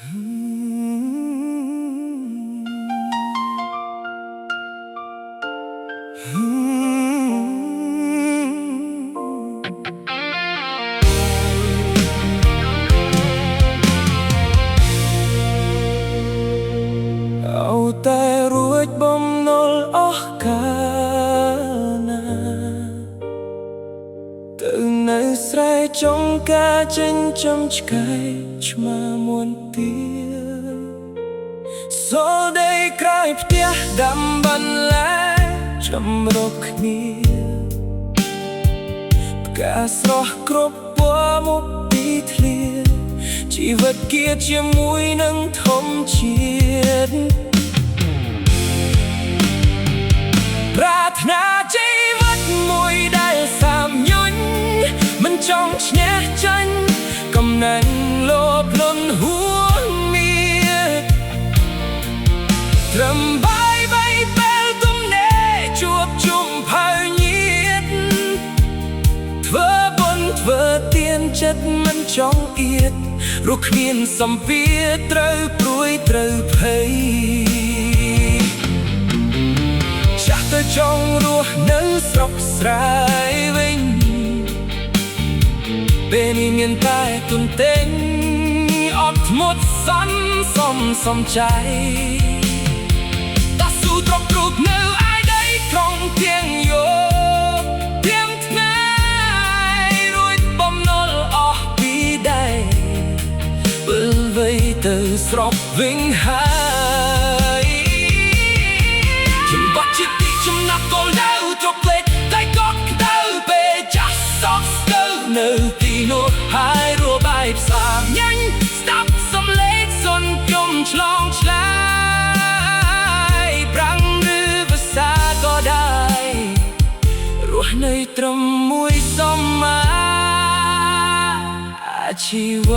เอาแต่រួចបំណុលអស់កាលណាទៅនៅស្រែចុងការចិញ្ចឹមឆ្កែឆ្មាមួនទាសូលដីក្រោយផ្ទះដាំបន្លែចម្រុកគ្នាផ្កាស្រស់គ្រប់ពណ៌មកពីធ្លាជីវិតគៀតជាមួយនឹងធម្មជាតិប្រាថ្នាជីវិតមួយដែលសាមញ្ញមិនចង់ឈ្នះចាញ់កំណាញ់លោភលន់ហួងមៀតត្រឹមបាយបីពេលទំនេរជួបជុំផៅញាតធ្វើបុណ្យធ្វើទានចិត្តមិនចង់អៀតរស់គ្មានសម្ពាធត្រូវព្រួយត្រូវភ័យចាស់ទៅចង់រស់នៅស្រុកស្រែវិញពេលនេះមានតែទុនទិញអត់ធ្មត់សន្សំសំចៃតាស៊ូត្រករូបនៅឯដីក្រុងទាំងយោទាំងថ្ងៃរួចបំណុលអស់ពីដៃពេលវ័យទៅស្រុកវិញហើយខ្ញុំបាត់ចិត្តចំណាប់កលដៅត្រកលេចតែក៏ក្តៅពេលចាស់សោកស្កើនៅទីនោះហើយរបាយផ្សាញញស្ដាប់សំឡេងសុនខ្ញុំឆ្លងឆ្លើយប្រាំងឬភាសាក៏ដែររស់នៅត្រឹមមួយសមអាជីវ